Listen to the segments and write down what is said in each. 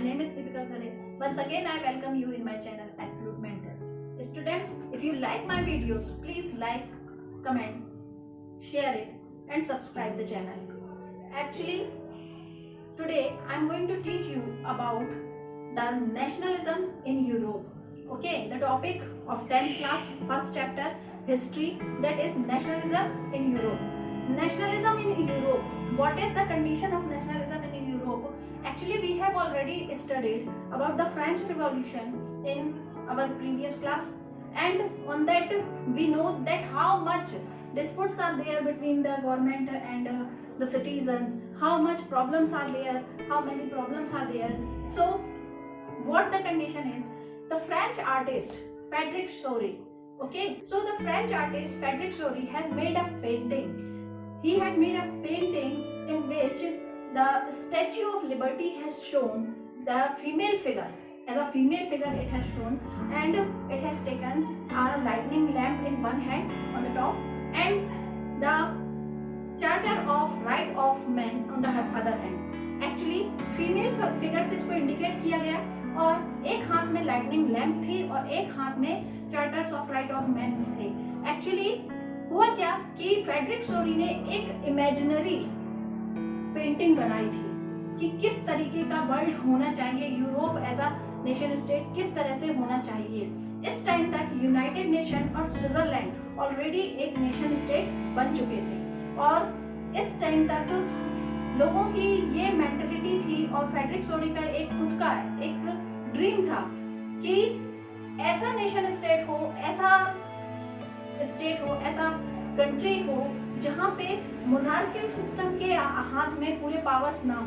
name is Deepika Khare. Once again, I welcome you in my channel, Absolute Mentor. Students, if you like my videos, please like, comment, share it, and subscribe the channel. Actually, today I am going to teach you about the nationalism in Europe. Okay, the topic of 10th class, first chapter, history, that is nationalism in Europe. Nationalism in Europe. What is the condition of nationalism in Europe? Actually, we have already studied about the French Revolution in our previous class, and on that we know that how much disputes are there between the government and the citizens, how much problems are there, how many problems are there. So what the condition is, the French artist Frederic Chori, okay, so the French artist Frederic Chori has made a painting. He had made a painting in which the Statue of Liberty has shown the female figure. As a female figure it has shown, and it has taken a lightning lamp in one hand on the top and the Charter of Right of Man on the other hand. Actually female figure से इसको indicate किया गया और एक हाथ में lightning lamp थी और एक हाथ में charters of right of man थे. एक्चुअली हुआ क्या कि फ्रेडरिक चोरी ने एक इमेजिनरी पेंटिंग बनाई थी कि किस तरीके का वर्ल्ड होना चाहिए, Europe as a nation state किस तरह से होना चाहिए. इस टाइम तक यूनाइटेड नेशन और स्विट्जरलैंड ऑलरेडी एक नेशन स्टेट बन चुके थे और इस टाइम तक लोगों की ये मेंटलिटी थी और फ्रेडरिक चोरी का एक खुद का एक ड्रीम था कि ऐसा नेशन स्टेट हो, ऐसा स्टेट हो, ऐसा कंट्री हो जहां पे मोनार्कियल सिस्टम के हाथ में पूरे पावर्स ना हो,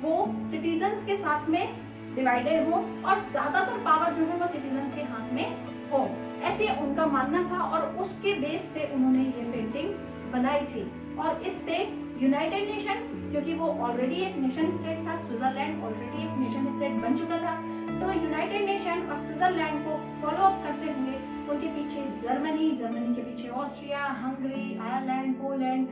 वो सिटीजन्स के साथ में डिवाइडेड हो और ज्यादातर पावर जो है वो सिटीजन्स के हाथ में हो. ऐसे उनका मानना था और उसके बेस पे उन्होंने ये पेंटिंग बनाई थी. और इस पे यूनाइटेड नेशन, क्योंकि वो ऑलरेडी एक नेशन स्टेट था, स्विट्जरलैंड ऑलरेडी एक नेशन स्टेट बन चुका था, तो यूनाइटेड नेशन और स्विट्जरलैंड को फॉलो अप करते हुए उनके पीछे जर्मनी के पीछे Austria, Hungary, Ireland, Poland,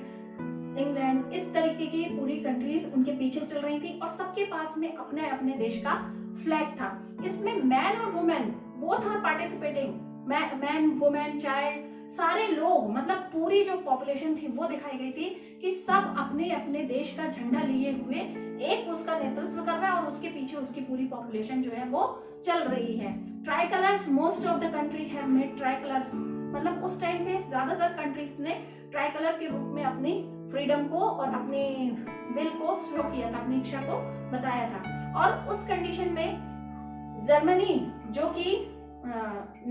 England, इस तरीके की पूरी कंट्रीज उनके पीछे चल रही थी और सबके पास में अपने अपने देश का फ्लैग था. इसमें मैन और women both are participating, man, women, child, सारे लोग, मतलब पूरी जो पॉपुलेशन थी वो दिखाई गई थी कि सब अपने अपने देश का झंडा लिए हुए एक उसका नेतृत्व कर रहा है और उसके पीछे उसकी पूरी पॉपुलेशन जो है वो चल रही है. Try colours, most of the country have made try colours, मतलब उस टाइम पे ज्यादातर कंट्रीज ने ट्राई कलर के रूप में अपनी फ्रीडम को और अपनी विल को शो किया था, अपनी इच्छा को बताया था. और उस कंडीशन में जर्मनी, जो कि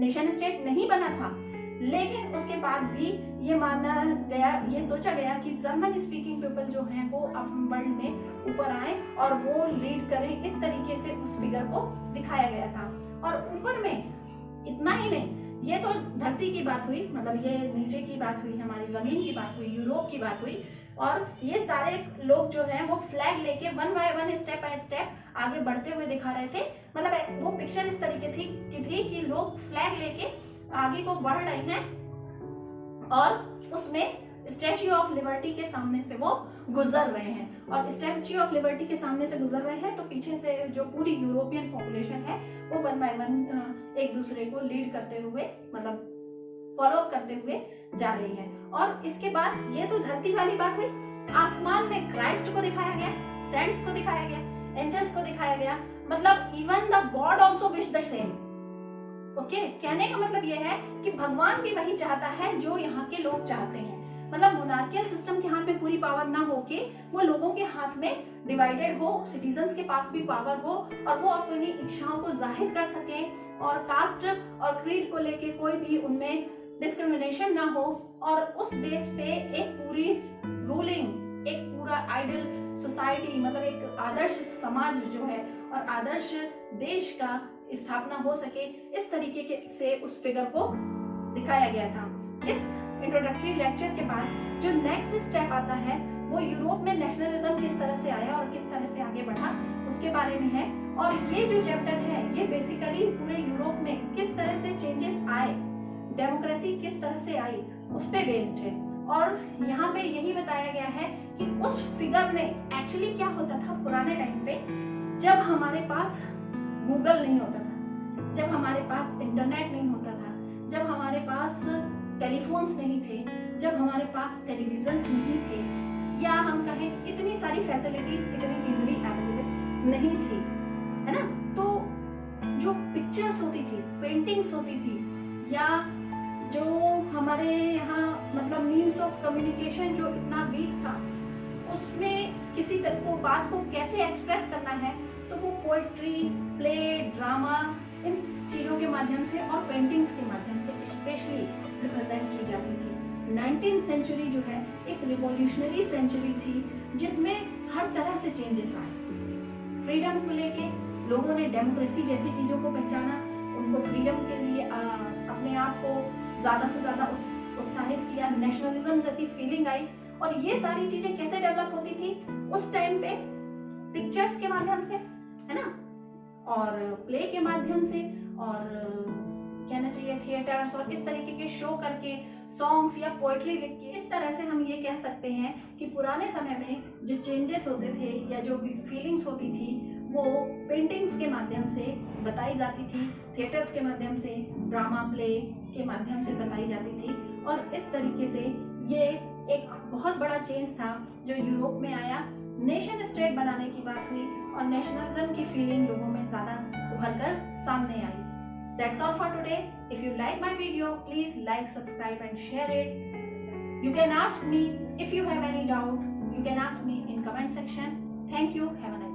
नेशन स्टेट नहीं बना था, लेकिन उसके बाद भी ये माना गया, ये सोचा गया कि जर्मन स्पीकिंग पीपल जो हैं वो अब वर्ल्ड में ऊपर आए और वो लीड करें. इस तरीके से उस फिगर को दिखाया गया था. और ऊपर में इतना ही नहीं, ये तो धरती की बात हुई, मतलब ये नीचे की बात हुई, हमारी जमीन की बात हुई, यूरोप की बात हुई, और ये सारे लोग जो हैं वो फ्लैग लेके one by one, step by step आगे बढ़ते हुए दिखा रहे थे. मतलब वो पिक्चर इस तरीके थी कि लोग फ्लैग लेके आगे को बढ़ रहे हैं और उसमें स्टैच्यू ऑफ लिबर्टी के सामने से वो गुजर रहे हैं. और स्टैच्यू ऑफ लिबर्टी के सामने से गुजर रहे हैं तो पीछे से जो पूरी यूरोपियन पॉपुलेशन है वो वन बाय वन एक दूसरे को लीड करते हुए, मतलब फॉलो करते हुए जा रही है. और इसके बाद ये तो धरती वाली बात हुई. आसमान में क्राइस्ट को दिखाया गया, सेंट्स को दिखाया गया, एंजल्स को दिखाया गया, मतलब even the God also wish the same. Okay, कहने का मतलब यह है कि भगवान भी वही चाहता है जो यहाँ के लोग चाहते हैं. मतलब मोनार्कियल सिस्टम के हाथ में पूरी पावर ना होके वो लोगों के हाथ में डिवाइडेड हो, सिटीजन्स के पास भी पावर हो और वो अपनी इच्छाओं को जाहिर कर सकें और कास्ट और क्रीड को लेके कोई भी उनमें डिस्क्रिमिनेशन ना हो. और उस बेस पे एक पूरी रूलिंग, एक पूरा आइडल सोसाइटी, मतलब एक आदर्श समाज जो है और आदर्श देश का स्थापना हो सके, इस तरीके से उस फिगर को दिखाया गया था. इस इंट्रोडक्टरी लेक्चर के बाद जो नेक्स्ट स्टेप आता है वो यूरोप में नेशनलिज्म किस तरह से आया और किस तरह से आगे बढ़ा उसके बारे में है. और ये जो चैप्टर है ये बेसिकली पूरे यूरोप में किस तरह से चेंजेस आए, डेमोक्रेसी किस तरह से आई, उस पे बेस्ड है. और यहाँ पे यही बताया गया है कि उस फिगर ने एक्चुअली क्या होता था पुराने टाइम पे जब हमारे पास गूगल नहीं होता था, जब हमारे पास इंटरनेट नहीं होता था, जब हमारे पास टेलीफोन्स नहीं थे, जब हमारे पास टेलीविजन्स नहीं थे, या हम कहें कि इतनी सारी फैसिलिटीज इतनी इजीली अवेलेबल नहीं थी, है ना। तो जो पिक्चर्स होती थी, पेंटिंग्स होती थी, या जो हमारे यहाँ मतलब मीन्स ऑफ कम्युनिकेशन जो इतना वीक था, उसमें किसी तरह को बात को कैसे एक्सप्रेस करना है, तो वो पोएट्री, प्ले, ड्रामा, इन चीज़ों के माध्यम से और पेंटिंग्स के माध्यम से स्पेशली रिप्रेजेंट की जाती थी। 19th सेंचुरी जो है एक रिवॉल्यूशनरी सेंचुरी थी, जिसमें हर तरह से चेंजेस आए। फ्रीडम को लेके लोगों ने डेमोक्रेसी जैसी चीज़ों को पहचाना, उनको फ्रीडम के लिए अपने आप को ज़्यादा से ज़्यादा उत्साहित किया, नेशनलिज्म जैसी फीलिंग आई। और ये सारी चीज़ें कैसे डेवलप होती थी उस टाइम पे, पिक्चर्स के माध्यम से, है ना, और प्ले के माध्यम से, और कहना चाहिए थिएटर्स, और इस तरीके के शो करके, सॉन्ग्स या पोएट्री लिख के। इस तरह से हम ये कह सकते हैं कि पुराने समय में जो चेंजेस होते थे या जो फीलिंग्स होती थी वो पेंटिंग्स के माध्यम से बताई जाती थी, थिएटर्स के माध्यम से, ड्रामा, प्ले के माध्यम से बताई जाती थी। और इस तरीके से ये एक बहुत बड़ा चेंज था जो यूरोप में आया। नेशन स्टेट बनाने की बात हुई और नेशनलिज्म की फीलिंग लोगों में ज़्यादा उभर कर सामने आई। That's all for today. If you like my video, please like, subscribe and share it. You can ask me if you have any doubt. You can ask me in comment section. Thank you. Have a nice day.